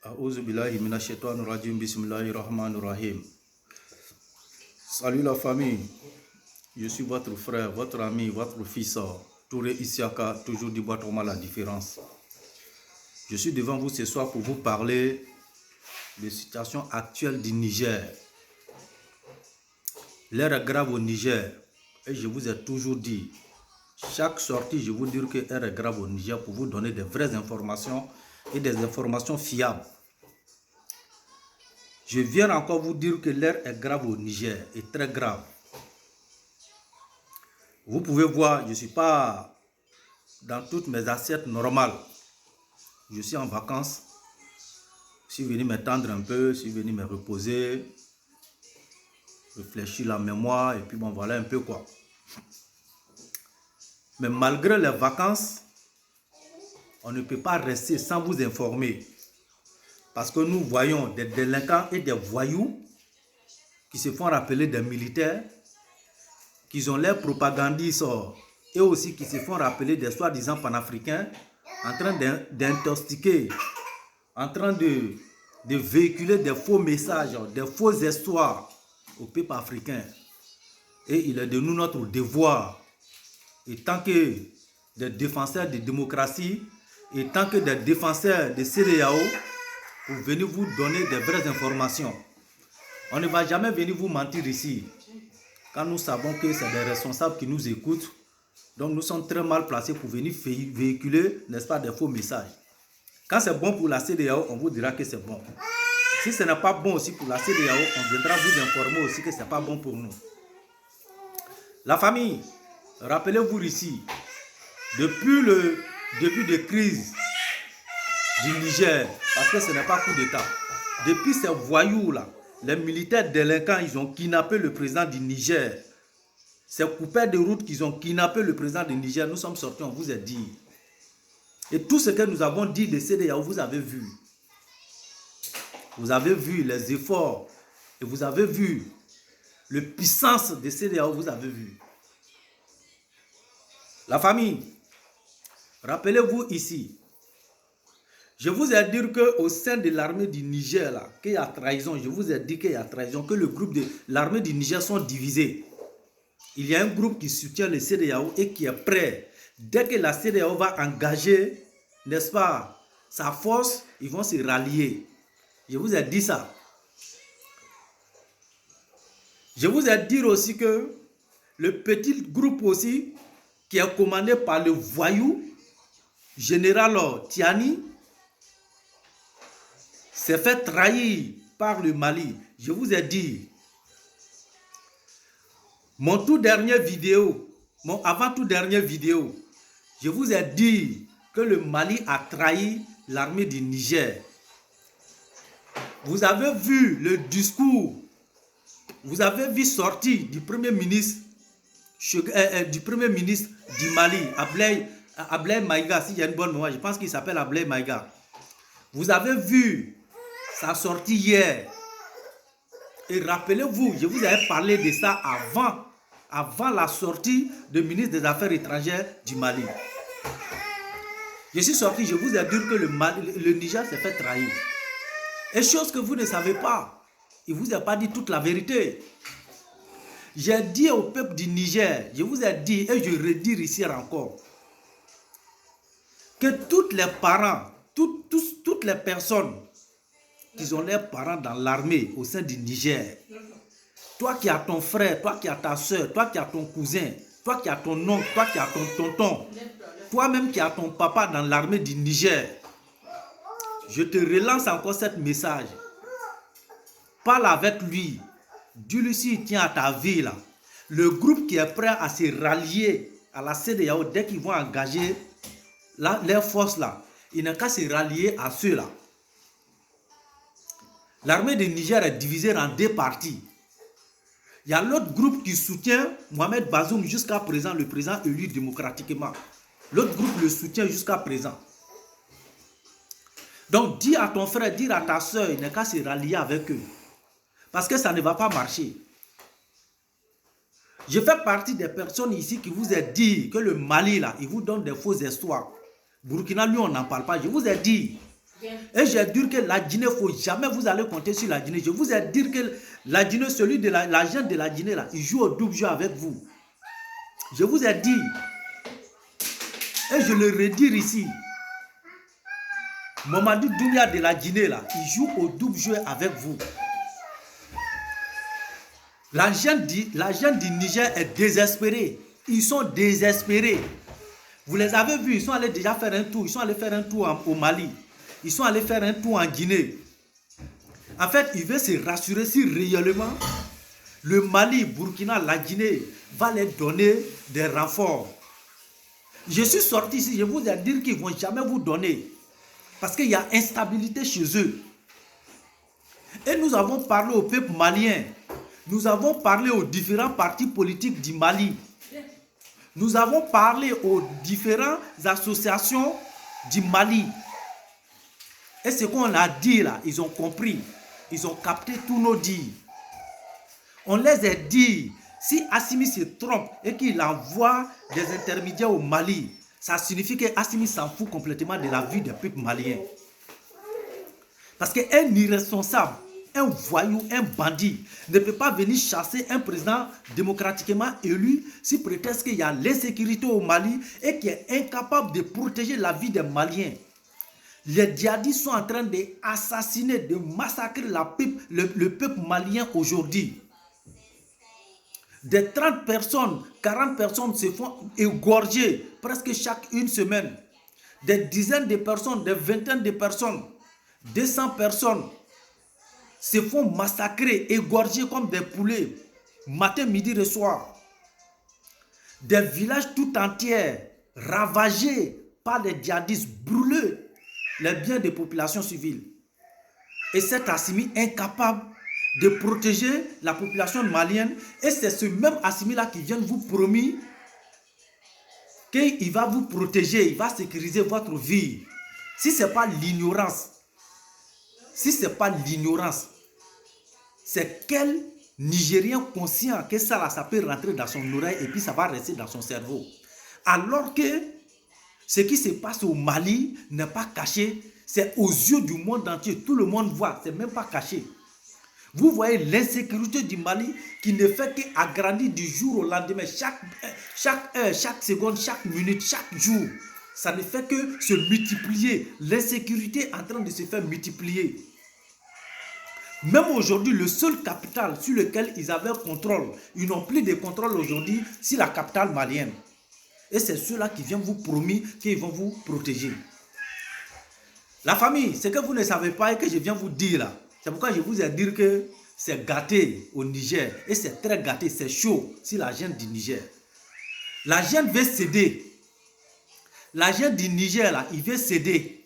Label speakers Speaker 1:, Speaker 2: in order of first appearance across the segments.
Speaker 1: A'udhu billahi minash shaitanir rajim. Bismillahir rahmanir rahim. Salut la famille. Je suis votre frère, votre ami, votre fils, Touré Isiaka, toujours du Bois-Trauma la différence. Je suis devant vous ce soir pour vous parler de la situation actuelle du Niger. L'heure est grave au Niger. Et je vous ai toujours dit, chaque sortie, je vous dis que l'heure est grave au Niger pour vous donner des vraies informations et des informations fiables. Je viens encore vous dire que l'heure est grave au Niger, est très grave. Vous pouvez voir, je ne suis pas dans toutes mes assiettes normales. Je suis en vacances. Je suis venu m'étendre un peu, je suis venu me reposer, réfléchir la mémoire, et puis bon, voilà un peu quoi. Mais malgré les vacances, on ne peut pas rester sans vous informer. Parce que nous voyons des délinquants et des voyous qui se font rappeler des militaires, qui ont l'air propagandistes et aussi qui se font rappeler des soi-disant panafricains en train d'intoxiquer, en train de véhiculer des faux messages, des faux histoires au peuple africain. Et il est de nous notre devoir, et tant que des défenseurs de démocratie, et tant que des défenseurs de CEDEAO, pour venir vous donner des vraies informations. On ne va jamais venir vous mentir ici, quand nous savons que c'est des responsables qui nous écoutent. Donc nous sommes très mal placés pour venir véhiculer, n'est-ce pas, des faux messages. Quand c'est bon pour la CEDEAO, on vous dira que c'est bon. Si ce n'est pas bon aussi pour la CEDEAO, on viendra vous informer aussi que ce n'est pas bon pour nous. La famille, rappelez-vous ici, depuis le début de crise du Niger, parce que ce n'est pas coup d'État, depuis ces voyous-là, les militaires délinquants, ils ont kidnappé le président du Niger. Ces coupeurs de route qu'ils ont kidnappé le président du Niger, nous sommes sortis, on vous a dit. Et tout ce que nous avons dit de CEDEAO, vous avez vu. Vous avez vu les efforts et vous avez vu la puissance de CEDEAO, vous avez vu. La famille, rappelez-vous ici, je vous ai dit qu'au sein de l'armée du Niger, là, qu'il y a trahison. Je vous ai dit qu'il y a trahison, que le groupe de l'armée du Niger sont divisés. Il y a un groupe qui soutient le CEDEAO et qui est prêt. Dès que la CEDEAO va engager, n'est-ce pas, sa force, ils vont se rallier. Je vous ai dit ça. Je vous ai dit aussi que le petit groupe aussi, qui est commandé par le voyou, général Tiani, s'est fait trahir par le Mali. Je vous ai dit, mon tout dernier vidéo, mon avant-tout dernier vidéo, je vous ai dit que le Mali a trahi l'armée du Niger. Vous avez vu le discours, vous avez vu sortir du premier ministre du Mali, Ablaye Maïga, si j'ai une bonne mémoire, je pense qu'il s'appelle Ablaye Maïga. Vous avez vu sa sortie hier. Et rappelez-vous, je vous avais parlé de ça avant la sortie du ministre des Affaires étrangères du Mali. Je suis sorti, je vous ai dit que le Niger s'est fait trahir. Et chose que vous ne savez pas, il ne vous a pas dit toute la vérité. J'ai dit au peuple du Niger, je vous ai dit, et je redis ici encore, que tous les parents, toutes les personnes qui ont leurs parents dans l'armée au sein du Niger, toi qui as ton frère, toi qui as ta soeur, toi qui as ton cousin, toi qui as ton oncle, toi qui as ton tonton, toi-même qui as ton papa dans l'armée du Niger, je te relance encore ce message. Parle avec lui. Dis-lui s'il tient à ta vie là. Le groupe qui est prêt à se rallier à la CEDEAO dès qu'ils vont engager leurs forces là, il n'a qu'à se rallier à ceux-là. L'armée du Niger est divisée en deux parties. Il y a l'autre groupe qui soutient Mohamed Bazoum jusqu'à présent, le président élu démocratiquement. L'autre groupe le soutient jusqu'à présent. Donc dis à ton frère, dis à ta soeur, il n'a qu'à se rallier avec eux. Parce que ça ne va pas marcher. Je fais partie des personnes ici qui vous ai dit que le Mali, là, il vous donne des fausses histoires. Burkina, lui, on n'en parle pas. Je vous ai dit, Et j'ai dit que la Guinée, il ne faut jamais vous allez compter sur la Guinée. Je vous ai dit que la Guinée, celui de l'agent de la Guinée, là, il joue au double jeu avec vous. Je vous ai dit, et je le redire ici, Mamadou Doumbia de la Guinée, là, il joue au double jeu avec vous. L'agent du Niger est désespéré. Ils sont désespérés. Vous les avez vus, ils sont allés déjà faire un tour. Ils sont allés faire un tour au Mali. Ils sont allés faire un tour en Guinée. En fait, ils veulent se rassurer si réellement le Mali, Burkina, la Guinée va les donner des renforts. Je suis sorti ici, je vous ai dit qu'ils ne vont jamais vous donner. Parce qu'il y a instabilité chez eux. Et nous avons parlé au peuple malien. Nous avons parlé aux différents partis politiques du Mali. Nous avons parlé aux différentes associations du Mali. Et ce qu'on a dit là, ils ont compris. Ils ont capté tous nos dits. On les a dit, si Assimi se trompe et qu'il envoie des intermédiaires au Mali, ça signifie qu'Assimi s'en fout complètement de la vie des peuples maliens. Parce qu'un irresponsable, un voyou, un bandit ne peut pas venir chasser un président démocratiquement élu si prétexte qu'il y a l'insécurité au Mali et qu'il est incapable de protéger la vie des Maliens. Les djihadistes sont en train d'assassiner, de massacrer le peuple malien aujourd'hui. Des 30 personnes, 40 personnes se font égorger presque chaque une semaine. Des dizaines de personnes, des vingtaines de personnes, 200 personnes se font massacrer, égorger comme des poulets, matin, midi et soir. Des villages tout entiers ravagés par les djihadistes, brûlés les biens des populations civiles. Et cet Assimi incapable de protéger la population malienne. Et c'est ce même Assimi-là qui vient vous promettre qu'il va vous protéger, il va sécuriser votre vie. Si ce n'est pas l'ignorance, c'est quel Nigérien conscient que ça peut rentrer dans son oreille et puis ça va rester dans son cerveau. Alors que ce qui se passe au Mali n'est pas caché, c'est aux yeux du monde entier. Tout le monde voit, c'est même pas caché. Vous voyez l'insécurité du Mali qui ne fait qu'agrandir du jour au lendemain, chaque heure, chaque seconde, chaque minute, chaque jour. Ça ne fait que se multiplier. L'insécurité est en train de se faire multiplier. Même aujourd'hui, le seul capital sur lequel ils avaient contrôle, ils n'ont plus de contrôle aujourd'hui, c'est la capitale malienne. Et c'est ceux-là qui viennent vous promettre qu'ils vont vous protéger. La famille, ce que vous ne savez pas et que je viens vous dire là, c'est pourquoi je vous ai dit que c'est gâté au Niger. Et c'est très gâté, c'est chaud si la jeune du Niger. La jeune veut céder. La jeune du Niger là, il veut céder.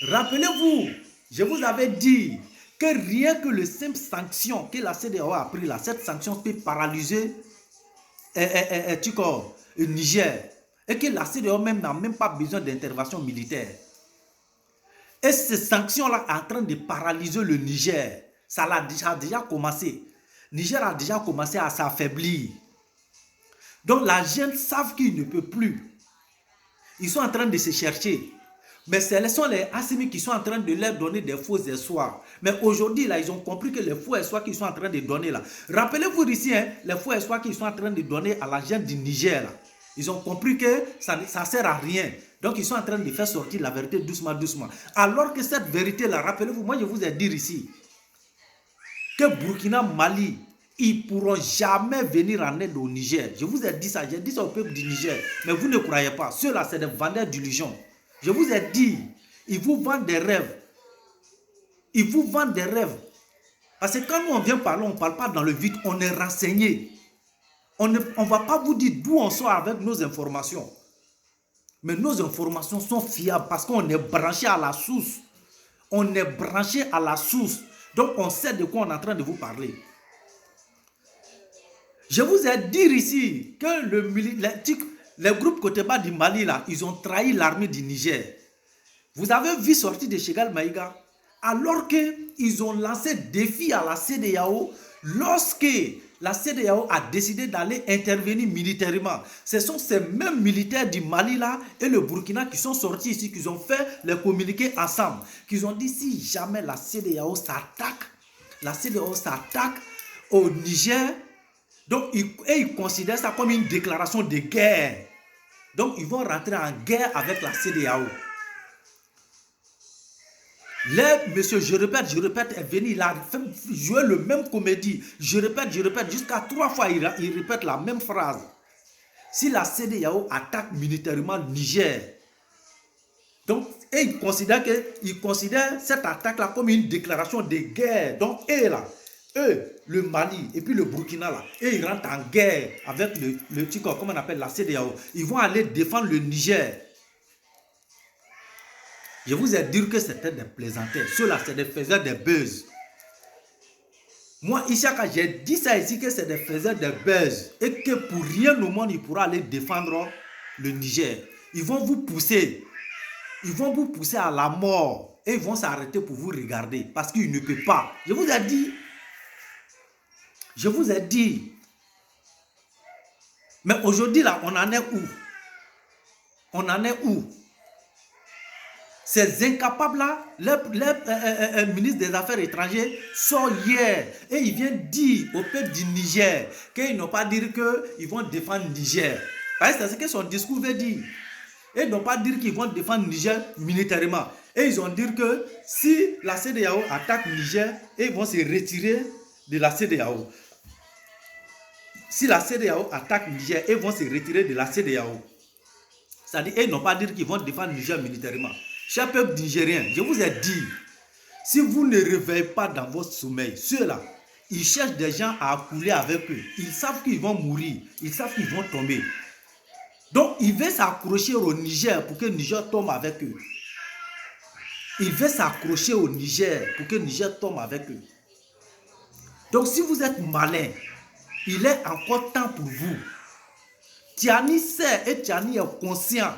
Speaker 1: Rappelez-vous, je vous avais dit que rien que le simple sanction que la CEDEAO a pris là, cette sanction peut paralyser le Niger. Et que la CEDEAO même n'a même pas besoin d'intervention militaire. Et ces sanctions-là sont en train de paralyser le Niger. Ça a déjà commencé. Le Niger a déjà commencé à s'affaiblir. Donc la jeune savent qu'ils ne peuvent plus. Ils sont en train de se chercher. Mais ce sont les Assimi qui sont en train de leur donner des faux espoirs. Mais aujourd'hui, là, ils ont compris que les faux espoirs qu'ils sont en train de donner là. Rappelez-vous ici, les faux espoirs qu'ils sont en train de donner à la jeune du Niger là. Ils ont compris que ça ne sert à rien. Donc, ils sont en train de faire sortir la vérité doucement, doucement. Alors que cette vérité-là, rappelez-vous, moi, je vous ai dit ici, que Burkina, Mali, ils ne pourront jamais venir en aide au Niger. Je vous ai dit ça, j'ai dit ça au peuple du Niger. Mais vous ne croyez pas. Ceux-là, c'est des vendeurs d'illusions. Je vous ai dit, ils vous vendent des rêves. Ils vous vendent des rêves. Parce que quand nous, on vient parler, on ne parle pas dans le vide, on est renseigné. On ne va pas vous dire d'où on sort avec nos informations. Mais nos informations sont fiables parce qu'on est branché à la source. On est branché à la source. Donc, on sait de quoi on est en train de vous parler. Je vous ai dit ici que les groupes côté bas du Mali, là, ils ont trahi l'armée du Niger. Vous avez vu sortir de Chegal Maïga alors qu'ils ont lancé défi à la CEDEAO lorsque la CEDEAO a décidé d'aller intervenir militairement. Ce sont ces mêmes militaires du Mali là et le Burkina qui sont sortis ici, qui ont fait les communiqués ensemble, qui ont dit si jamais la CEDEAO s'attaque au Niger, donc ils considèrent ça comme une déclaration de guerre. Donc ils vont rentrer en guerre avec la CEDEAO. Monsieur, je répète, est venu, il a joué le même comédie. Je répète, jusqu'à 3 fois, il répète la même phrase. Si la CEDEAO attaque militairement Niger, donc, et il considère cette attaque-là comme une déclaration de guerre. Donc, le Mali et puis le Burkina, là, et ils rentrent en guerre avec le TICO, comme on appelle la CEDEAO. Ils vont aller défendre le Niger. Je vous ai dit que c'était des plaisanteries. Ceux-là, c'est des faiseurs de buzz. Moi, Ishaka, j'ai dit ça ici que c'est des faiseurs de buzz. Et que pour rien au monde, ils pourront aller défendre le Niger. Ils vont vous pousser. Ils vont vous pousser à la mort. Et ils vont s'arrêter pour vous regarder. Parce qu'ils ne peuvent pas. Je vous ai dit. Je vous ai dit. Mais aujourd'hui, là, on en est où? On en est où? Ces incapables-là, le ministre des Affaires étrangères sort hier et il vient dire au peuple du Niger qu'ils n'ont pas dit qu'ils vont défendre le Niger. C'est ce que son discours veut dire. Ils n'ont pas dit qu'ils vont défendre le Niger militairement. Et ils ont dit que si la CEDEAO attaque le Niger, ils vont se retirer de la CEDEAO. Si la CEDEAO attaque le Niger, ils vont se retirer de la CEDEAO. C'est-à-dire qu'ils n'ont pas dit qu'ils vont défendre le Niger militairement. Cher peuple nigérien, je vous ai dit, si vous ne réveillez pas dans votre sommeil, ceux-là, ils cherchent des gens à accouler avec eux. Ils savent qu'ils vont mourir, ils savent qu'ils vont tomber. Donc, ils veulent s'accrocher au Niger pour que le Niger tombe avec eux. Ils veulent s'accrocher au Niger pour que le Niger tombe avec eux. Donc, si vous êtes malin, il est encore temps pour vous. Tiani sait et Tiani est conscient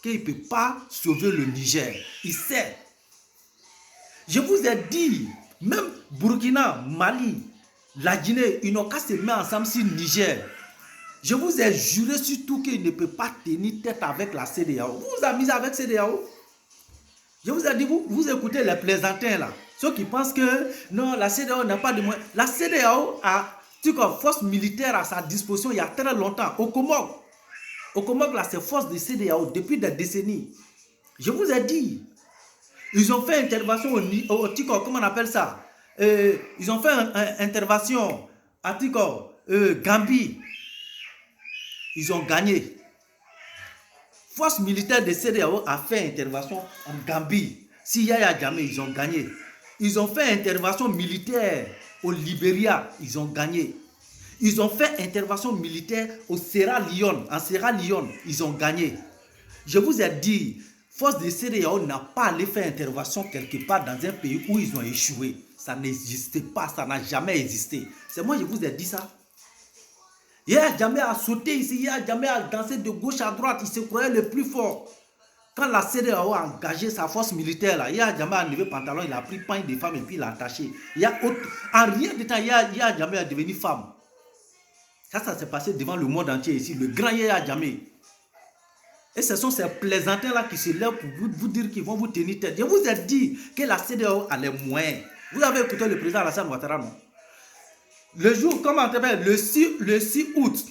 Speaker 1: qu'il ne peut pas sauver le Niger. Il sait. Je vous ai dit, même Burkina, Mali, la Guinée, ils n'ont qu'à se mettre ensemble sur le Niger. Je vous ai juré surtout qu'il ne peut pas tenir tête avec la CEDEAO. Vous vous amusez avec la CEDEAO? Je vous ai dit, vous écoutez les plaisantins là. Ceux qui pensent que non, la CEDEAO n'a pas de moyens. La CEDEAO a une force militaire à sa disposition il y a très longtemps. Au Comores, là, c'est force de CEDEAO depuis des décennies. Je vous ai dit. Ils ont fait intervention au TICO, comment on appelle ça? Ils ont fait intervention à TICO, Gambie. Ils ont gagné. Force militaire de CEDEAO a fait intervention en Gambie. Si Yaya Jammeh, ils ont gagné. Ils ont fait intervention militaire au Libéria. Ils ont gagné. Ils ont fait intervention militaire au Sierra Leone. En Sierra Leone, ils ont gagné. Je vous ai dit, force de CEDEAO n'a pas allé faire intervention quelque part dans un pays où ils ont échoué. Ça n'existait pas, ça n'a jamais existé. C'est moi, je vous ai dit ça. Yaya Jammeh a sauté ici, Yaya Jammeh a dansé de gauche à droite, il se croyait le plus fort. Quand la CEDEAO a engagé sa force militaire, là, Yaya Jammeh a enlevé le pantalon, il a pris pain des femmes et puis il l'a attaché. En rien de temps, Yaya Jammeh est devenu femme. Ça s'est passé devant le monde entier ici, le grand Yaya Jammeh. Et ce sont ces plaisantins-là qui se lèvent pour vous dire qu'ils vont vous tenir tête. Je vous ai dit que la CEDEAO a les moyens. Vous avez écouté le président Alassane Ouattara, non? Le jour, comment on appelle, le 6 août,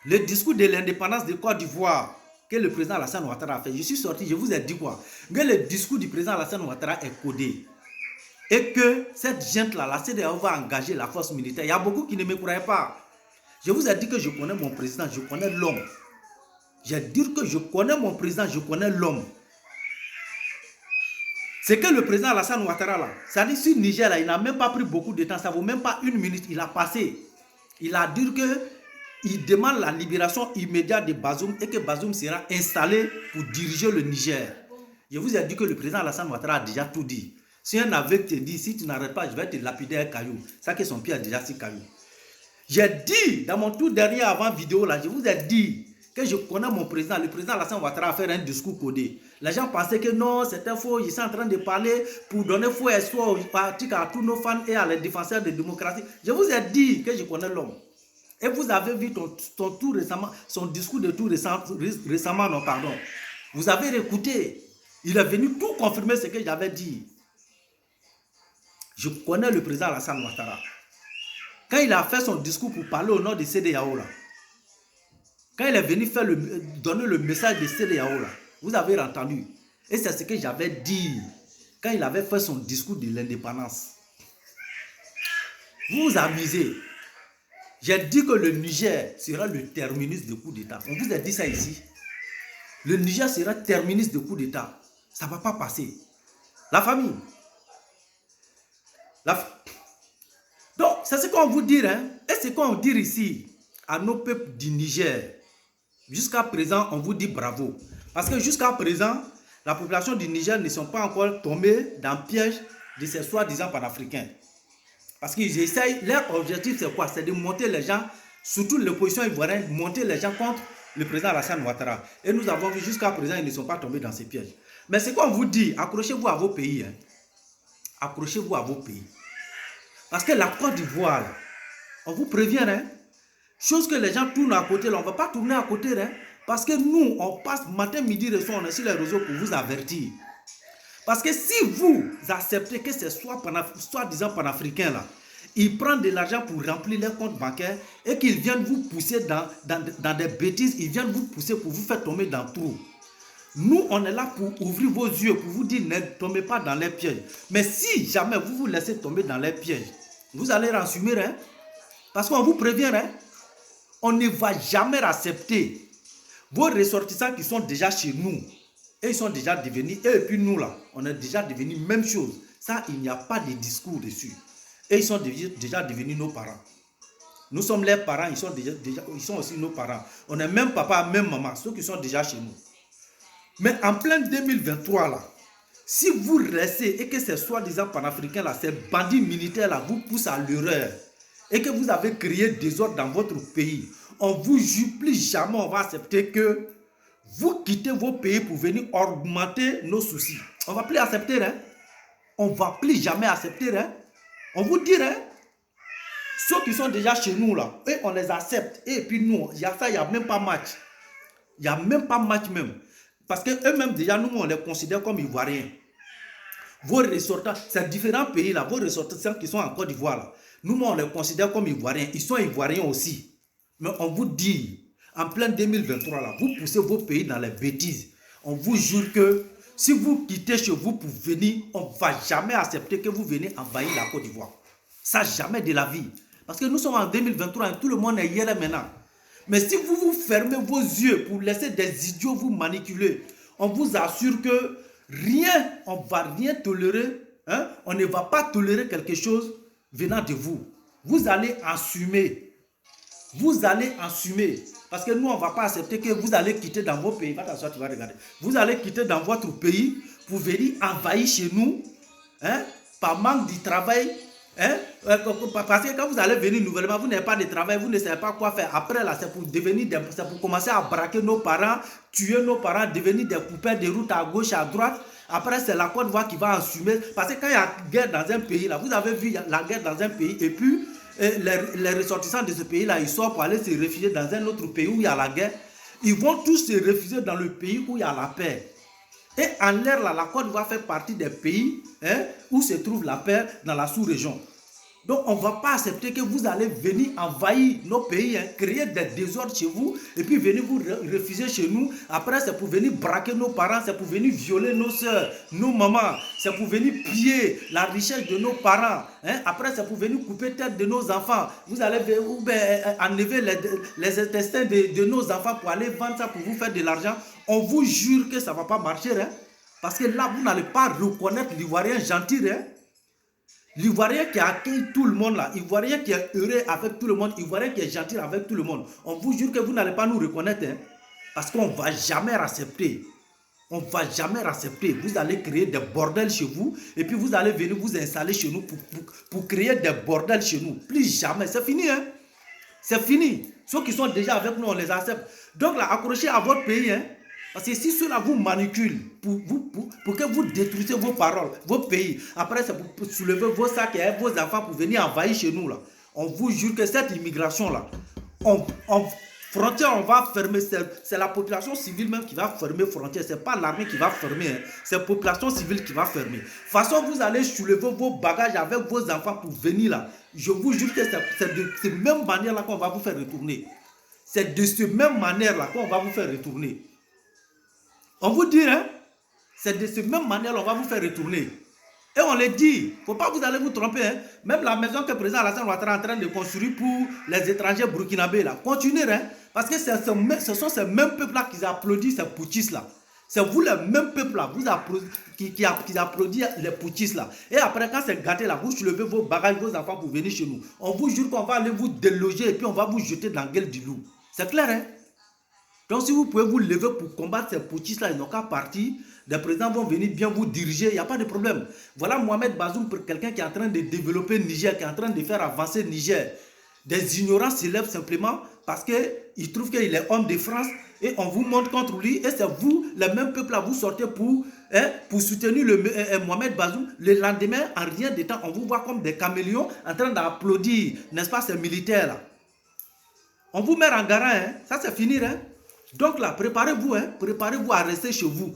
Speaker 1: le discours de l'indépendance de Côte d'Ivoire que le président Alassane Ouattara a fait. Je suis sorti, je vous ai dit quoi? Que le discours du président Alassane Ouattara est codé. Et que cette gente-là, la CEDEAO va engager la force militaire. Il y a beaucoup qui ne me croyaient pas. Je vous ai dit que je connais mon président, je connais l'homme. J'ai dit que je connais mon président, je connais l'homme. C'est que le président Alassane Ouattara, là, ça dit sur Niger, là, il n'a même pas pris beaucoup de temps, ça ne vaut même pas 1 minute, il a passé. Il a dit qu'il demande la libération immédiate de Bazoum et que Bazoum sera installé pour diriger le Niger. Je vous ai dit que le président Alassane Ouattara a déjà tout dit. Si un aveugle te dit, si tu n'arrêtes pas, je vais te lapider un caillou. Ça que son pied a déjà 6 cailloux. J'ai dit, dans mon tout dernier avant vidéo, là, je vous ai dit que je connais mon président, le président Alassane Ouattara a fait un discours codé. Les gens pensaient que non, c'était faux, ils sont en train de parler pour donner faux espoir à tous nos fans et à les défenseurs de démocratie. Je vous ai dit que je connais l'homme. Et vous avez vu tout récemment, son discours de tout récemment, non, pardon. Vous avez écouté. Il est venu tout confirmer ce que j'avais dit. Je connais le président Alassane Ouattara. Quand il a fait son discours pour parler au nom de CEDEAO, là, quand il est venu donner le message de CEDEAO, là, vous avez entendu. Et c'est ce que j'avais dit quand il avait fait son discours de l'indépendance. Vous vous amusez. J'ai dit que le Niger sera le terminus de coup d'État. On vous a dit ça ici. Le Niger sera terminus de coup d'État. Ça ne va pas passer. La famille. Donc, c'est ce qu'on vous dit. Hein? Et c'est ce qu'on dit ici à nos peuples du Niger. Jusqu'à présent, on vous dit bravo. Parce que jusqu'à présent, la population du Niger ne sont pas encore tombés dans le piège de ces soi-disant panafricains. Parce qu'ils essayent, leur objectif c'est quoi? C'est de monter les gens, surtout l'opposition ivoirienne, monter les gens contre le président Alassane Ouattara. Et nous avons vu jusqu'à présent, ils ne sont pas tombés dans ces pièges. Mais c'est qu'on vous dit, accrochez-vous à vos pays. Hein. Accrochez-vous à vos pays. Parce que la Côte d'Ivoire, on vous prévient, hein, chose que les gens tournent à côté, là, on ne va pas tourner à côté. Hein, parce que nous, on passe matin, midi, le soir, on est sur les réseaux pour vous avertir. Parce que si vous acceptez que c'est soi-disant panafricains là, ils prennent de l'argent pour remplir leurs comptes bancaires et qu'ils viennent vous pousser dans des bêtises, ils viennent vous pousser pour vous faire tomber dans le trou. Nous, on est là pour ouvrir vos yeux, pour vous dire ne tombez pas dans les pièges. Mais si jamais vous vous laissez tomber dans les pièges, vous allez assumer, hein? Parce qu'on vous prévient, hein? On ne va jamais accepter vos ressortissants qui sont déjà chez nous. Et ils sont déjà devenus, et puis nous là, on est déjà devenus même chose. Ça, il n'y a pas de discours dessus. Et ils sont déjà devenus nos parents. Nous sommes leurs parents, ils sont aussi nos parents. On est même papa, même maman, ceux qui sont déjà chez nous. Mais en plein 2023 là, si vous restez et que ces soi-disant panafricains là, ces bandits militaires là vous poussent à l'erreur et que vous avez créé des ordres dans votre pays, on vous jure plus jamais on va accepter que vous quittez vos pays pour venir augmenter nos soucis. On ne va plus accepter, hein? On ne va plus jamais accepter, hein? On vous dit, hein? Ceux qui sont déjà chez nous, là, et on les accepte. Et puis nous, il y a ça, il n'y a même pas match. Il n'y a même pas match même. Parce qu'eux-mêmes, déjà, nous, on les considère comme Ivoiriens. Vos ressortissants, c'est différents pays, là, vos ressortissants qui sont en Côte d'Ivoire, là, nous, on les considère comme Ivoiriens. Ils sont Ivoiriens aussi. Mais on vous dit, en plein 2023, là, vous poussez vos pays dans les bêtises. On vous jure que si vous quittez chez vous pour venir, on ne va jamais accepter que vous venez envahir la Côte d'Ivoire. Ça, jamais de la vie. Parce que nous sommes en 2023 et tout le monde est hier et maintenant. Mais si vous vous fermez vos yeux pour laisser des idiots vous manipuler, on vous assure que rien, on ne va rien tolérer. Hein? On ne va pas tolérer quelque chose venant de vous. Vous allez assumer. Vous allez assumer. Parce que nous, on ne va pas accepter que vous allez quitter dans vos pays. Attention, tu vas regarder. Vous allez quitter dans votre pays pour venir envahir chez nous, hein, par manque de travail. Hein? Parce que quand vous allez venir nouvellement, vous n'avez pas de travail, vous ne savez pas quoi faire. Après, là, c'est pour commencer à braquer nos parents, tuer nos parents, devenir des coupeurs de route à gauche, à droite. Après, c'est la Côte d'Ivoire qui va assumer. Parce que quand il y a guerre dans un pays, là, vous avez vu la guerre dans un pays, et puis les ressortissants de ce pays-là, ils sortent pour aller se réfugier dans un autre pays où il y a la guerre. Ils vont tous se réfugier dans le pays où il y a la paix. Et en l'air, là, la Côte d'Ivoire fait partie des pays, hein, où se trouve la paix dans la sous-région. Donc, on ne va pas accepter que vous allez venir envahir nos pays, hein, créer des désordres chez vous, et puis venir vous refuser chez nous. Après, c'est pour venir braquer nos parents, c'est pour venir violer nos soeurs, nos mamans, c'est pour venir piller la richesse de nos parents. Hein. Après, c'est pour venir couper tête de nos enfants. Vous allez enlever les intestins de nos enfants pour aller vendre ça pour vous faire de l'argent. On vous jure que ça ne va pas marcher. Hein. Parce que là, vous n'allez pas reconnaître l'Ivoirien gentil. Hein. L'Ivoirien qui accueille tout le monde là, l'Ivoirien qui est heureux avec tout le monde, l'Ivoirien qui est gentil avec tout le monde. On vous jure que vous n'allez pas nous reconnaître. Hein, parce qu'on ne va jamais accepter. On ne va jamais accepter. Vous allez créer des bordels chez vous et puis vous allez venir vous installer chez nous pour créer des bordels chez nous. Plus jamais. C'est fini. Hein? C'est fini. Ceux qui sont déjà avec nous, on les accepte. Donc là, accrochez à votre pays, hein. Parce que si cela vous manipule pour que vous détruisez vos paroles, vos pays, après c'est pour soulever vos sacs et vos enfants pour venir envahir chez nous là. On vous jure que cette immigration là, frontière, on va fermer. C'est la population civile même qui va fermer frontière. Ce n'est pas l'armée qui va fermer. Hein. C'est la population civile qui va fermer. De toute façon, vous allez soulever vos bagages avec vos enfants pour venir là. Je vous jure que c'est de cette même manière là qu'on va vous faire retourner. C'est de cette même manière là qu'on va vous faire retourner. On vous dit, hein, c'est de cette même manière qu'on va vous faire retourner. Et on les dit, il ne faut pas que vous allez vous tromper. Hein. Même la maison que le président Alassane Ouattara est en train de construire pour les étrangers burkinabés, là, continuez. Hein, parce que ce sont ces mêmes peuples-là qui applaudissent ces putschistes-là. C'est vous, les mêmes peuples-là, qui applaudissent les putschistes-là. Et après, quand c'est gâté, là, vous soulevez vos bagages, vos enfants pour venir chez nous. On vous jure qu'on va aller vous déloger et puis on va vous jeter dans la gueule du loup. C'est clair, hein? Donc, si vous pouvez vous lever pour combattre ces putschistes-là, ils n'ont qu'à partir. Les présidents vont venir bien vous diriger, il n'y a pas de problème. Voilà Mohamed Bazoum, pour quelqu'un qui est en train de développer Niger, qui est en train de faire avancer Niger. Des ignorants s'élèvent simplement parce qu'ils trouvent qu'il est homme de France et on vous monte contre lui. Et c'est vous, le même peuple, à vous sortir pour soutenir Mohamed Bazoum. Le lendemain, en rien de temps, on vous voit comme des caméléons en train d'applaudir, n'est-ce pas, ces militaires-là. On vous met en garant, hein? Ça c'est fini, hein? Donc là, préparez-vous, hein? Préparez-vous à rester chez vous.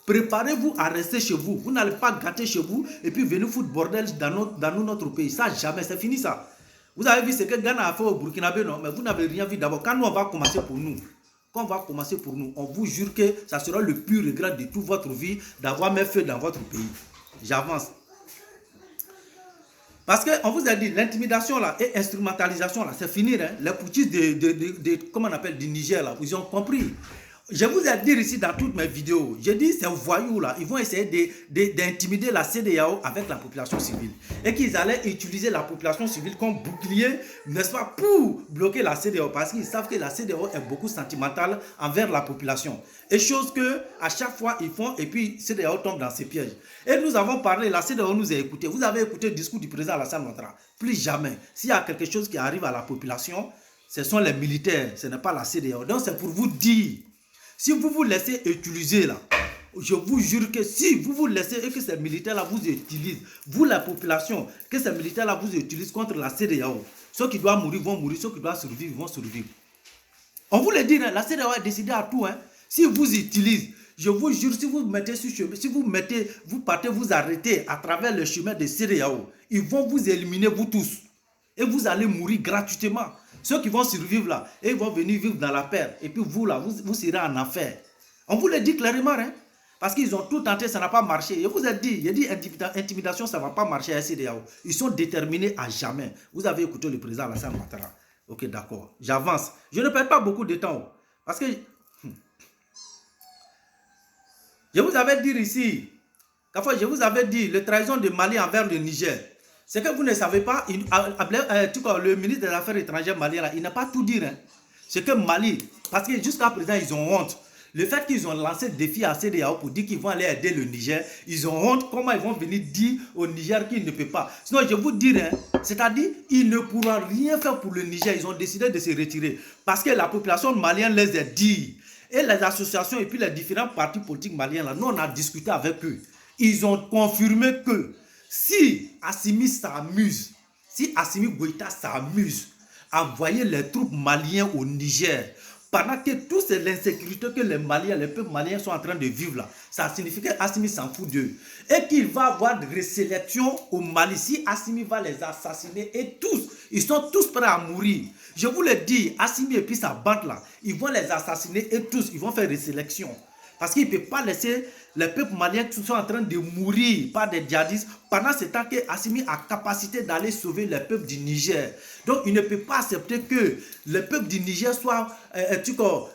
Speaker 1: Préparez-vous à rester chez vous. Vous n'allez pas gâter chez vous et puis venir foutre bordel dans notre pays. Ça, jamais. C'est fini, ça. Vous avez vu ce que Ghana a fait au Burkinabé, non? Mais vous n'avez rien vu d'abord. Quand nous, on va commencer pour nous. Quand on va commencer pour nous, on vous jure que ça sera le plus regret de toute votre vie d'avoir mis feu dans votre pays. J'avance. Parce qu'on vous a dit, l'intimidation là et instrumentalisation là, c'est fini. Hein? Les putschistes comment on appelle, du Niger là, ils ont compris. Je vous ai dit ici dans toutes mes vidéos, j'ai dit ces voyous là, ils vont essayer d'intimider la CEDEAO avec la population civile. Et qu'ils allaient utiliser la population civile comme bouclier, n'est-ce pas, pour bloquer la CEDEAO. Parce qu'ils savent que la CEDEAO est beaucoup sentimentale envers la population. Et chose que à chaque fois ils font et puis CEDEAO tombe dans ses pièges. Et nous avons parlé, la CEDEAO nous a écouté. Vous avez écouté le discours du président Alassane Ouattara. Plus jamais. S'il y a quelque chose qui arrive à la population, ce sont les militaires, ce n'est pas la CEDEAO. Donc c'est pour vous dire, si vous vous laissez utiliser là, je vous jure que si vous vous laissez et que ces militaires-là vous utilisent, vous la population, que ces militaires-là vous utilisent contre la CEDEAO, ceux qui doivent mourir vont mourir, ceux qui doivent survivre vont survivre. On vous le dit, hein, la CEDEAO a décidé à tout. Hein. Si vous utilisez, je vous jure, si vous mettez sur chemin, si vous partez, vous arrêtez à travers le chemin de CEDEAO, ils vont vous éliminer vous tous. Et vous allez mourir gratuitement. Ceux qui vont survivre là, et ils vont venir vivre dans la paix. Et puis vous là, vous serez en enfer. On vous le dit clairement, hein. Parce qu'ils ont tout tenté, ça n'a pas marché. Je vous ai dit, intimidation, ça ne va pas marcher à CEDEAO. Ils sont déterminés à jamais. Vous avez écouté le président Alassane Ouattara. Ok, d'accord. J'avance. Je ne perds pas beaucoup de temps. Parce que je vous avais dit ici, je vous avais dit, la trahison de Mali envers le Niger. C'est que vous ne savez pas, le ministre des Affaires étrangères malien, là, il n'a pas tout dit. Hein. C'est que Mali, parce que jusqu'à présent, ils ont honte. Le fait qu'ils ont lancé le défi à CEDEAO pour dire qu'ils vont aller aider le Niger, ils ont honte. Comment ils vont venir dire au Niger qu'ils ne peuvent pas? Sinon, je vous dirais, c'est-à-dire, ils ne pourront rien faire pour le Niger. Ils ont décidé de se retirer. Parce que la population malienne les a dit. Et les associations et puis les différents partis politiques maliens, là, nous, on a discuté avec eux. Ils ont confirmé que si Assimi s'amuse, si Assimi Goïta s'amuse à envoyer les troupes maliennes au Niger, pendant que toute l'insécurité que les Maliens, les peuples maliens sont en train de vivre là, ça signifie qu'Assimi s'en fout d'eux. Et qu'il va avoir de résélection au Mali. Si Assimi va les assassiner et tous, ils sont tous prêts à mourir. Je vous le dis, Assimi et puis sa bande là, ils vont les assassiner et tous, ils vont faire résélection. Parce qu'il ne peut pas laisser les peuples maliens qui sont en train de mourir par des djihadistes pendant ce temps que Assimi a capacité d'aller sauver les peuples du Niger. Donc il ne peut pas accepter que les peuples du Niger soient,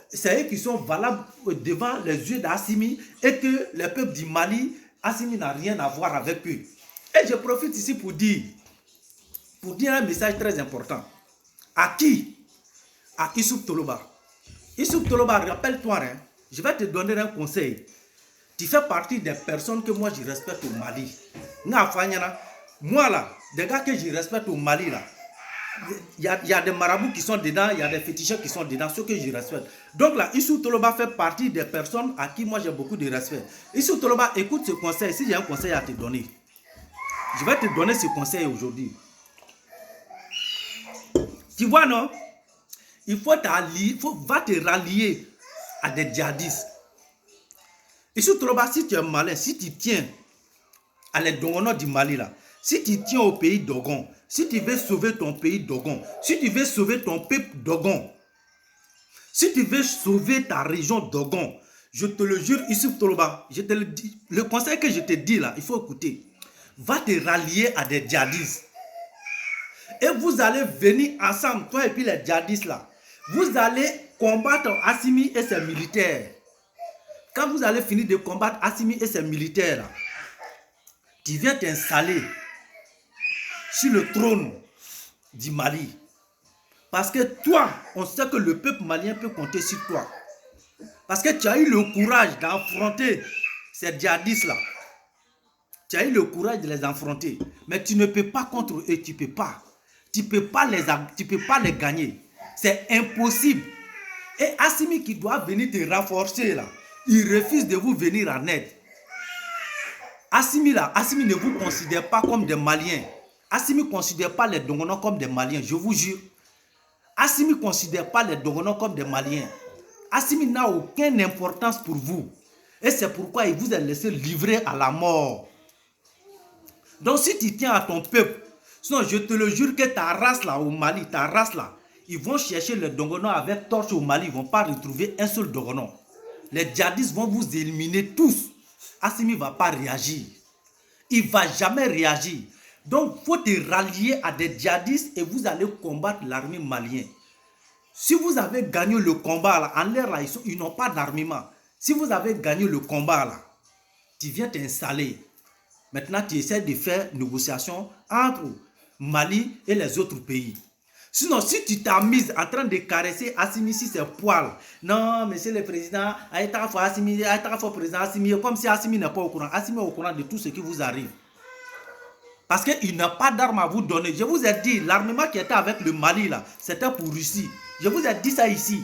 Speaker 1: c'est eux qui sont valables devant les yeux d'Assimi et que les peuples du Mali, Assimi n'a rien à voir avec eux. Et je profite ici pour dire un message très important. À qui? À Issouf Toloba. Issouf Toloba, rappelle-toi, hein, je vais te donner un conseil. Tu fais partie des personnes que moi je respecte au Mali. Moi là, des gars que je respecte au Mali là, Il y a des marabouts qui sont dedans, il y a des féticheurs qui sont dedans, ce que je respecte. Donc là, Issou Toloba fait partie des personnes à qui moi j'ai beaucoup de respect. Issou Toloba, écoute ce conseil. Si j'ai un conseil à te donner, je vais te donner ce conseil aujourd'hui. Tu vois, non? Il faut va te rallier à des djihadistes. Issou Toloba, si tu es malin, si tu tiens à les Dongono du Mali là, si tu tiens au pays Dogon, si tu veux sauver ton pays Dogon, si tu veux sauver ton peuple Dogon, si tu veux sauver ta région Dogon, je te le jure, Issou Toloba, je te le dis, le conseil que je te dis là, il faut écouter. Va te rallier à des djihadistes. Et vous allez venir ensemble, toi et puis les djihadistes là. Vous allez combattre Assimi et ses militaires. Quand vous allez finir de combattre Assimi et ses militaires là, tu viens t'installer sur le trône du Mali. Parce que toi, on sait que le peuple malien peut compter sur toi. Parce que tu as eu le courage d'affronter ces djihadistes-là. Tu as eu le courage de les affronter. Mais tu ne peux pas contre eux, tu ne peux pas. Tu ne peux pas les gagner. C'est impossible. Et Assimi qui doit venir te renforcer, là, il refuse de vous venir en aide. Assimi ne vous considère pas comme des Maliens. Assimi ne considère pas les Dongono comme des Maliens, je vous jure. Assimi ne considère pas les Dongono comme des Maliens. Assimi n'a aucune importance pour vous. Et c'est pourquoi il vous a laissé livrer à la mort. Donc si tu tiens à ton peuple, sinon je te le jure que ta race là au Mali, ta race là, ils vont chercher les Dongono avec torche au Mali, ils ne vont pas retrouver un seul Dongono. Les djihadistes vont vous éliminer tous. Assimi ne va pas réagir. Il ne va jamais réagir. Donc, il faut te rallier à des djihadistes et vous allez combattre l'armée malienne. Si vous avez gagné le combat, là, en l'air, là, ils n'ont pas d'armement. Si vous avez gagné le combat, là, tu viens t'installer. Maintenant, tu essaies de faire négociation entre Mali et les autres pays. Sinon, si tu t'amuses en train de caresser Assimi sur ses poils, non, monsieur le président, président Assimi, comme si Assimi n'est pas au courant. Assimi est au courant de tout ce qui vous arrive. Parce qu'il n'a pas d'armes à vous donner. Je vous ai dit, l'armement qui était avec le Mali, là, c'était pour Russie. Je vous ai dit ça ici.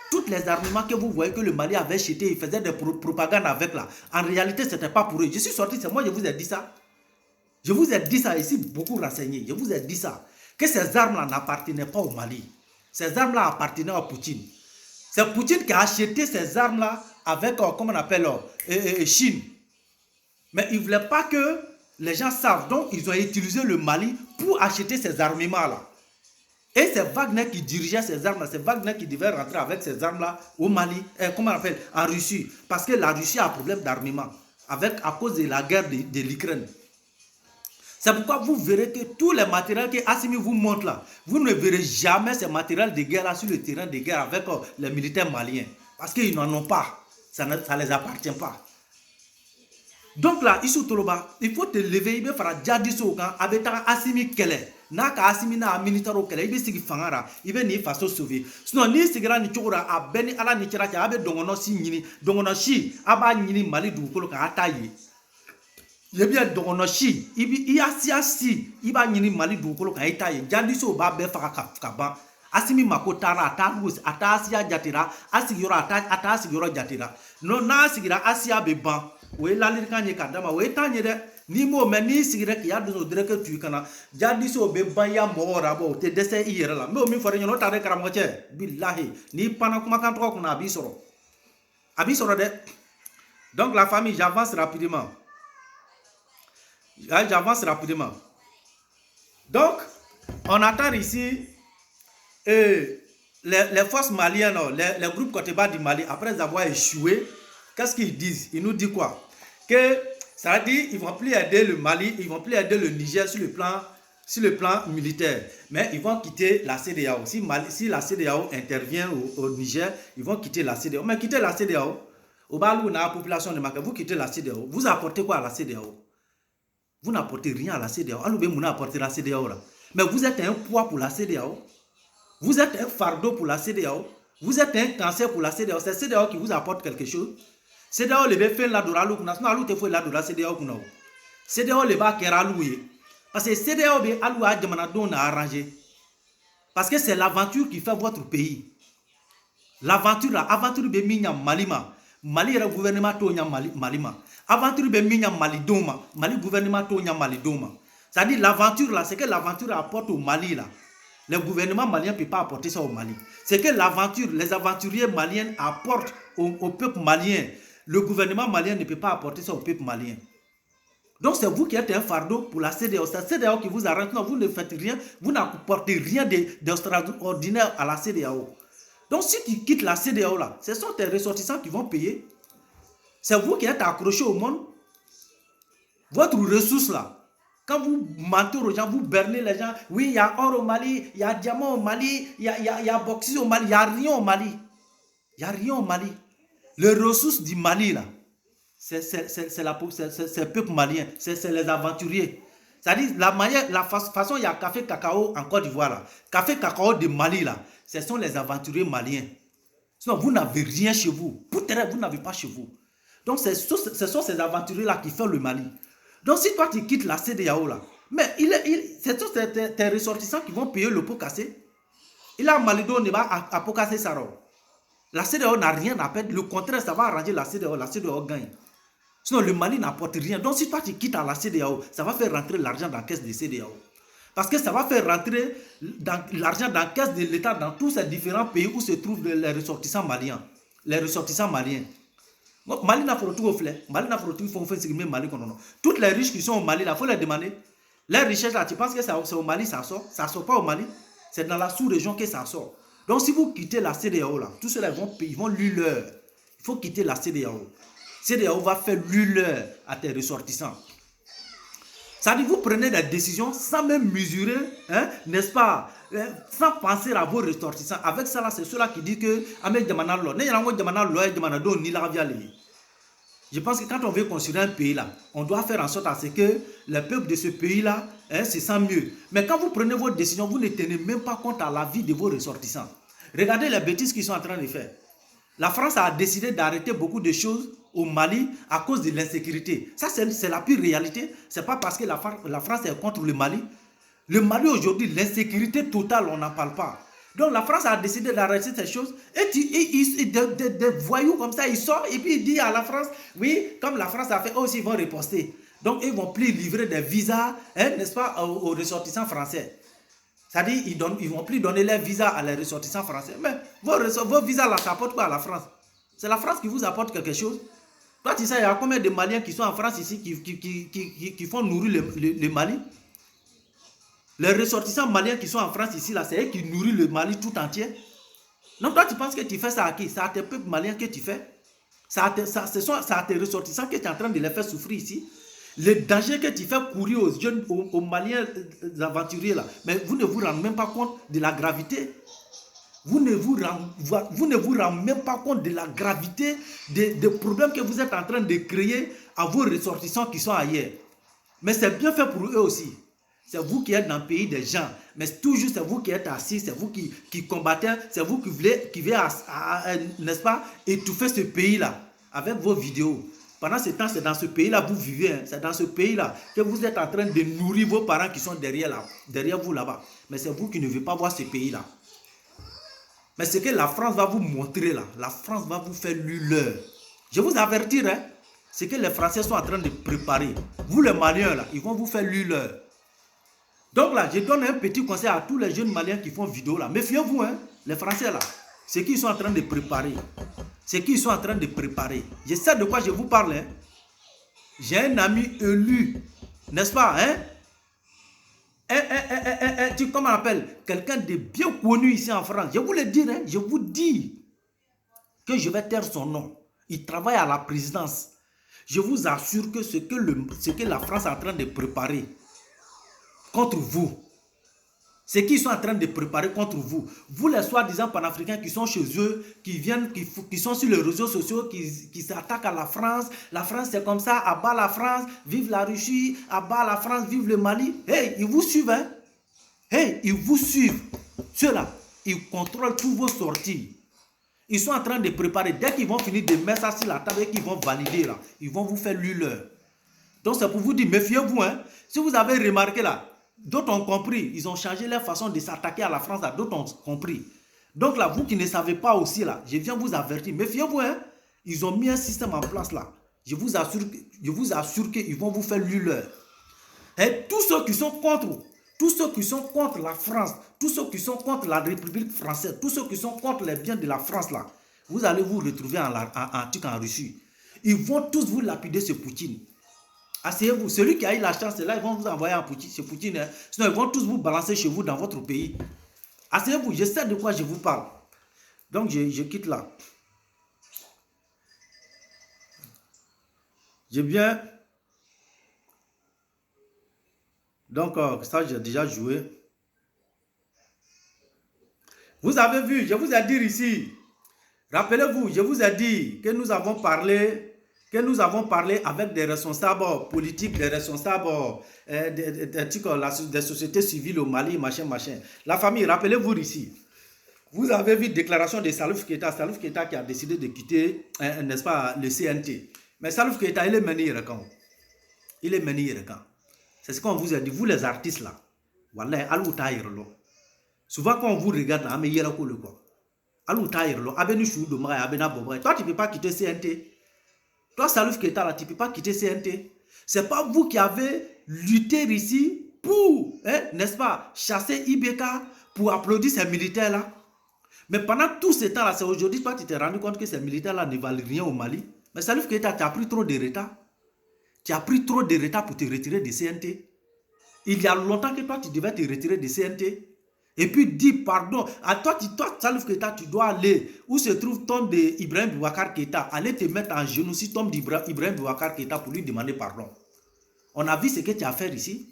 Speaker 1: Toutes les armements que vous voyez que le Mali avait jeté, il faisait des propagandes avec là. En réalité, ce n'était pas pour eux. Je suis sorti, c'est moi, je vous ai dit ça. Je vous ai dit ça ici, beaucoup renseigné. Je vous ai dit ça. Que ces armes-là n'appartenaient pas au Mali. Ces armes-là appartenaient à Poutine. C'est Poutine qui a acheté ces armes-là avec, comment on appelle, Chine. Mais il ne voulait pas que les gens savent. Donc, ils ont utilisé le Mali pour acheter ces armements-là. Et c'est Wagner qui dirigeait ces armes-là. C'est Wagner qui devait rentrer avec ces armes-là au Mali, comment on appelle, en Russie. Parce que la Russie a un problème d'armement à cause de la guerre de l'Ukraine. C'est pourquoi vous verrez que tous les matériels que Assimi vous montre là, vous ne verrez jamais ces matériels de guerre là sur le terrain de guerre avec les militaires maliens. Parce qu'ils n'en ont pas. Ça ne les appartient pas. Donc là, Issou Toloba, il faut te lever, il faut faire djihadistes avec Assimi Kele. Naka Assimi na militaire au Kele, il faut fangara, il va ni façon sauver. Sinon, ni sigira ni chokora, a beni ala ni chira, abe dongono si nyini, dongono shi, aba nyini mali du kolo ka ataye. Il bien dongono shi, il asi, il va nyini mali du kolo ka ataye. Djihadistes ba be faka kaba. Assimi makotara ata asia jatira, asigiro ata asigiro jatira. No na asigira asia be ban. Oui, la lirikanye kadama, oui, tanyere, ni mo meni sigire ki yadu no direke tu kana, jadi so be banya mo rabo, te dese iyere la, me o mi fore nyono tare karamoche, billahi, ni pana kuma kan tro kuna abisoro. Abisoro de. Donc la famille, j'avance rapidement. J'avance rapidement. Donc, on attend ici les forces maliennes, les groupes côté bas du Mali, après avoir échoué, qu'est-ce qu'ils disent? Ils nous disent quoi? Que ça veut dire qu'ils ne vont plus aider le Mali, ils ne vont plus aider le Niger sur le plan militaire. Mais ils vont quitter la CEDEAO. Si la CEDEAO intervient au Niger, ils vont quitter la CEDEAO. Mais quitter la CEDEAO, au bas où on a la population de Maka, vous quittez la CEDEAO. Vous apportez quoi à la CEDEAO? Vous n'apportez rien à la CEDEAO. Vous apportez la CEDEAO là. Mais vous êtes un poids pour la CEDEAO. Vous êtes un fardeau pour la CEDEAO. Vous êtes un cancer pour la CEDEAO. C'est la CEDEAO qui vous apporte quelque chose. CEDEAO le fait la doralu kuna sino alu te fo la dora CEDEAO kuna. CEDEAO le ba kera alu ye. Parce que CEDEAO be alu a jamana don na arranger. Parce que c'est l'aventure qui fait votre pays. L'aventure là, aventure be minya malima. Mali le gouvernement tonya malima. Aventure be minya malidoma. Mali gouvernement tonya malidoma. C'est-à-dire l'aventure là, c'est que l'aventure apporte au Mali là. Le gouvernement malien ne peut pas apporter ça au Mali. C'est que l'aventure, les aventuriers maliens apportent au peuple malien. Le gouvernement malien ne peut pas apporter ça au peuple malien. Donc c'est vous qui êtes un fardeau pour la CEDEAO. C'est la CEDEAO qui vous arrête. Non, vous ne faites rien. Vous n'apportez rien d'extraordinaire à la CEDEAO. Donc si tu quittes la CEDEAO là, ce sont tes ressortissants qui vont payer. C'est vous qui êtes accroché au monde. Votre ressource là, quand vous mentez aux gens, vous bernez les gens. Oui, il y a or au Mali, il y a diamant au Mali, il y a bauxite au Mali, il n'y a rien au Mali. Il n'y a rien au Mali. Les ressources du Mali là, c'est le peuple malien, c'est les aventuriers. C'est-à-dire, la façon, il y a café cacao en Côte d'Ivoire là. Café cacao de Mali là, ce sont les aventuriers maliens. Sinon, vous n'avez rien chez vous. Peut-être vous n'avez pas chez vous. Donc, ce sont ces aventuriers là qui font le Mali. Donc, si toi, tu quittes la CEDEAO là, mais c'est tous tes ressortissants qui vont payer le pot cassé. Il a Malido Neba à pot cassé Saro. La CEDEAO n'a rien à perdre. Le contraire, ça va arranger la CEDEAO gagne. Sinon, le Mali n'apporte rien. Donc, si toi, tu quittes à la CEDEAO, ça va faire rentrer l'argent dans la caisse de CEDEAO. Parce que ça va faire rentrer l'argent dans la caisse de l'État dans tous ces différents pays où se trouvent les ressortissants maliens. Les ressortissants maliens. Mali n'a pas tout au flé. Mali n'a pas tout au Mali. Toutes les riches qui sont au Mali, il faut les demander. Les richesses là, tu penses que c'est au Mali, ça sort? Ça ne sort pas au Mali. C'est dans la sous-région que ça sort. Donc si vous quittez la CEDEAO là, tous ceux-là ils vont lui leur. Il faut quitter la CEDEAO. CEDEAO va faire lui leur à tes ressortissants. Ça dit, vous prenez des décisions sans même mesurer, hein, n'est-ce pas, sans penser à vos ressortissants. Avec ça, c'est ceux-là qui disent que je pense que quand on veut construire un pays là, on doit faire en sorte à ce que le peuple de ce pays là se sent mieux. Mais quand vous prenez vos décisions, vous ne tenez même pas compte à la vie de vos ressortissants. Regardez les bêtises qu'ils sont en train de faire. La France a décidé d'arrêter beaucoup de choses au Mali à cause de l'insécurité. Ça, c'est la pure réalité. Ce n'est pas parce que la France est contre le Mali. Le Mali aujourd'hui, l'insécurité totale, on n'en parle pas. Donc la France a décidé d'arrêter ces choses. Et des voyous comme ça, ils sortent et puis ils disent à la France, oui, comme la France a fait, eux aussi ils vont riposter. Donc ils ne vont plus livrer des visas, hein, n'est-ce pas, aux ressortissants français. C'est-à-dire ils ne vont plus donner les visas à les ressortissants français. Mais vos visas là, ça apporte quoi à la France? C'est la France qui vous apporte quelque chose. Toi, tu sais, il y a combien de Maliens qui sont en France ici qui font nourrir le Mali? Les ressortissants maliens qui sont en France ici, là, c'est eux qui nourrissent le Mali tout entier. Donc toi, tu penses que tu fais ça à qui? C'est à tes peuples maliens que tu fais. C'est à tes ressortissants que tu es en train de les faire souffrir ici. Le danger que tu fais courir aux jeunes, aux Maliens aventuriers, là, mais vous ne vous rendez même pas compte de la gravité. Vous ne vous rendez même pas compte de la gravité des problèmes que vous êtes en train de créer à vos ressortissants qui sont ailleurs. Mais c'est bien fait pour eux aussi. C'est vous qui êtes dans le pays des gens. Mais toujours, c'est vous qui êtes assis, c'est vous qui combattez, c'est vous qui voulez, n'est-ce pas, étouffer ce pays-là avec vos vidéos. Pendant ce temps, c'est dans ce pays-là que vous vivez. Hein. C'est dans ce pays-là que vous êtes en train de nourrir vos parents qui sont derrière vous là-bas. Mais c'est vous qui ne voulez pas voir ce pays-là. Mais ce que la France va vous montrer là, la France va vous faire l'heure. Je vous avertir, hein, ce que les Français sont en train de préparer. Vous les Maliens là, ils vont vous faire l'heure. Donc là, je donne un petit conseil à tous les jeunes Maliens qui font vidéo là. Méfiez-vous, hein, les Français là. Ce qu'ils sont en train de préparer. Ce qu'ils sont en train de préparer. Je sais de quoi je vous parle. Hein. J'ai un ami élu, n'est-ce pas, hein? Comment on appelle? Quelqu'un de bien connu ici en France. Je vous le dis, hein, je vous dis que je vais taire son nom. Il travaille à la présidence. Je vous assure que ce que la France est en train de préparer contre vous, ce qu'ils sont en train de préparer contre vous, vous les soi-disant panafricains qui sont chez eux, qui sont sur les réseaux sociaux, qui s'attaquent à la France c'est comme ça, abat la France, vive la Russie, abat la France, vive le Mali. Hey, ils vous suivent, hein? Hey, ils vous suivent. Ceux-là, ils contrôlent toutes vos sorties. Ils sont en train de préparer, dès qu'ils vont finir de mettre ça sur la table et qu'ils vont valider là, ils vont vous faire l'heure. Donc c'est pour vous dire, méfiez-vous, hein? Si vous avez remarqué là, D'autres ont compris. Ils ont changé leur façon de s'attaquer à la France. D'autres ont compris. Donc là, vous qui ne savez pas aussi, là, je viens vous avertir. Méfiez-vous, hein. Ils ont mis un système en place là. Je vous assure qu'ils vont vous faire l'heure. Et tous ceux qui sont contre la France, tous ceux qui sont contre la République française, tous ceux qui sont contre les biens de la France là, vous allez vous retrouver en Russie. Ils vont tous vous lapider ce Poutine. Asseyez-vous. Celui qui a eu la chance, là, ils vont vous envoyer en Poutine, ce Poutine. Hein. Sinon, ils vont tous vous balancer chez vous dans votre pays. Asseyez-vous. Je sais de quoi je vous parle. Donc, je quitte là. J'ai bien. Donc, ça, j'ai déjà joué. Vous avez vu, je vous ai dit ici. Rappelez-vous, je vous ai dit que nous avons parlé avec des responsables politiques, des responsables des sociétés civiles au Mali, machin. La famille, rappelez-vous ici. Vous avez vu la déclaration de Salif Keita qui a décidé de quitter, n'est-ce pas, le CNT. Mais Salif Keita, il est mené Irakan. C'est ce qu'on vous a dit, vous les artistes là. Voilà, souvent quand on vous regarde, toi tu ne peux pas quitter CNT. Toi, Salif Keita, là, tu ne peux pas quitter CNT. Ce n'est pas vous qui avez lutté ici pour, n'est-ce pas, chasser IBK, pour applaudir ces militaires-là. Mais pendant tout ce temps-là, c'est aujourd'hui, toi, tu t'es rendu compte que ces militaires-là ne valent rien au Mali. Mais Salif Keita, tu as pris trop de retard. Tu as pris trop de retard pour te retirer de CNT. Il y a longtemps que toi, tu devais te retirer de CNT. Et puis dis pardon. À toi, Salif Keita, tu dois aller où se trouve tombe d'Ibrahim Boubacar Keita. Aller te mettre en genoux si tombe d'Ibrahim Boubacar Keita pour lui demander pardon. On a vu ce que tu as fait ici.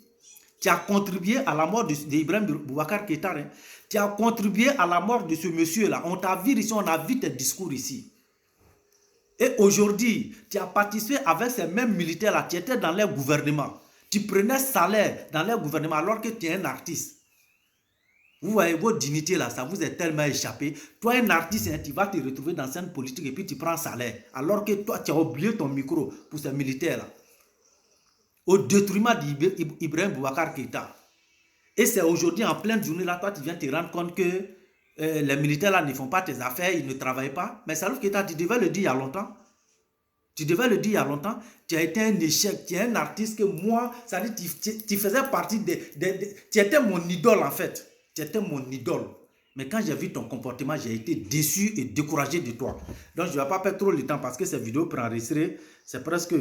Speaker 1: Tu as contribué à la mort d'Ibrahim Boubacar Keita. Hein. Tu as contribué à la mort de ce monsieur-là. On t'a vu ici, on a vu tes discours ici. Et aujourd'hui, tu as participé avec ces mêmes militaires-là. Tu étais dans leur gouvernement. Tu prenais salaire dans leur gouvernement alors que tu es un artiste. Vous voyez, votre dignité là, ça vous est tellement échappé. Toi, un artiste, hein, tu vas te retrouver dans scène politique et puis tu prends salaire. Alors que toi, tu as oublié ton micro pour ces militaires là. Au détriment d'Ibrahim Boubacar Keita. Et c'est aujourd'hui, en pleine journée là, toi, tu viens te rendre compte que les militaires là ne font pas tes affaires, ils ne travaillent pas. Mais Salif Keita, tu devais le dire il y a longtemps. Tu as été un échec, tu es un artiste que moi, ça dit, tu faisais partie tu étais mon idole en fait. Tu étais mon idole. Mais quand j'ai vu ton comportement, j'ai été déçu et découragé de toi. Donc, je ne vais pas perdre trop le temps parce que cette vidéo pour enregistrer, c'est presque...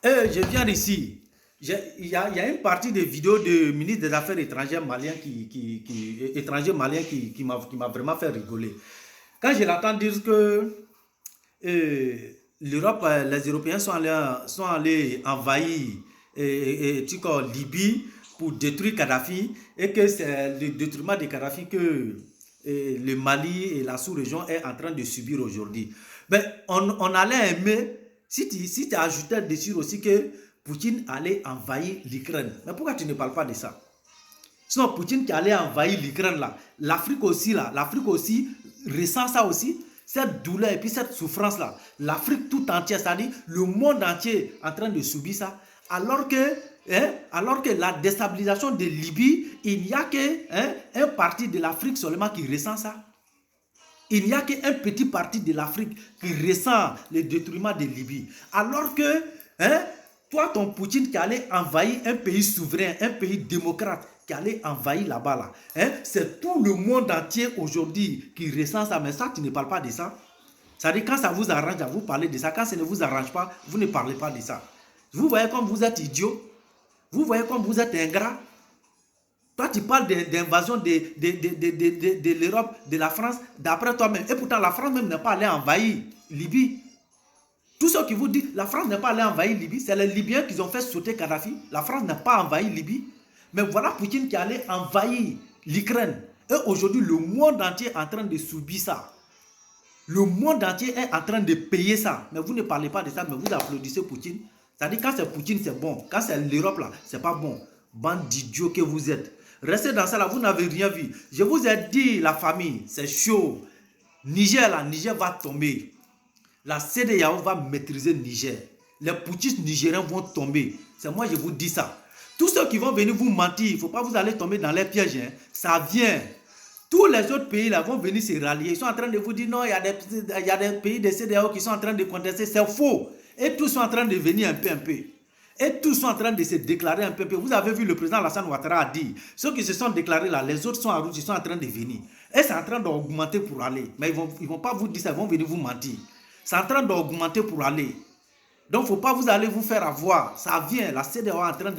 Speaker 1: Et je viens d'ici. Il y a une partie des vidéos de ministre des Affaires étrangères malien qui m'a vraiment fait rigoler. Quand je l'entends dire que l'Europe, les Européens sont allés envahir Libye pour détruire Kadhafi et que c'est le détruiment de Kadhafi que le Mali et la sous-région est en train de subir aujourd'hui. Ben, on allait aimer si tu ajoutais dessus aussi que Poutine allait envahir l'Ukraine. Mais pourquoi tu ne parles pas de ça? Sinon, Poutine qui allait envahir l'Ukraine là, l'Afrique aussi ressent ça aussi. Cette douleur et puis cette souffrance-là, l'Afrique tout entière, c'est-à-dire le monde entier en train de subir ça, alors que la déstabilisation de Libye, il n'y a qu'un parti de l'Afrique seulement qui ressent ça. Il n'y a qu'un petit parti de l'Afrique qui ressent le détruiment de Libye. Alors que, toi, ton Poutine qui allait envahir un pays souverain, un pays démocrate, qui allait envahir là-bas, c'est tout le monde entier aujourd'hui qui ressent ça. Mais ça, tu ne parles pas de ça. Ça dit quand ça vous arrange, vous parlez de ça. Quand ça ne vous arrange pas, vous ne parlez pas de ça. Vous voyez comme vous êtes idiot. Vous voyez comme vous êtes ingrat. Toi, tu parles d'invasion de l'Europe, de la France, d'après toi-même. Et pourtant, la France même n'est pas allée envahir Libye. Tous ceux qui vous disent la France n'est pas allée envahir Libye, c'est les Libyens qui ont fait sauter Kadhafi. La France n'a pas envahi Libye. Mais voilà Poutine qui allait envahir l'Ukraine. Et aujourd'hui, le monde entier est en train de subir ça. Le monde entier est en train de payer ça. Mais vous ne parlez pas de ça, mais vous applaudissez Poutine. C'est-à-dire quand c'est Poutine, c'est bon. Quand c'est l'Europe, là, c'est pas bon. Bande d'idiots que vous êtes. Restez dans ça, là, vous n'avez rien vu. Je vous ai dit, la famille, c'est chaud. Niger, là, Niger va tomber. la CEDEAO va maîtriser le Niger. Les putschistes nigériens vont tomber. C'est moi, je vous dis ça. Tous ceux qui vont venir vous mentir, il ne faut pas vous aller tomber dans les pièges. Hein. Ça vient. Tous les autres pays là vont venir se rallier. Ils sont en train de vous dire non, il y a des pays de CEDEAO qui sont en train de contester. C'est faux. Et tous sont en train de venir un peu. Et tous sont en train de se déclarer un peu. Vous avez vu, le président Alassane Ouattara a dit, ceux qui se sont déclarés là, les autres sont en route, ils sont en train de venir. Et c'est en train d'augmenter pour aller. Mais ils vont pas vous dire ça, ils vont venir vous mentir. C'est en train d'augmenter pour aller. Donc, il ne faut pas vous aller vous faire avoir. Ça vient, la CEDEAO est en train de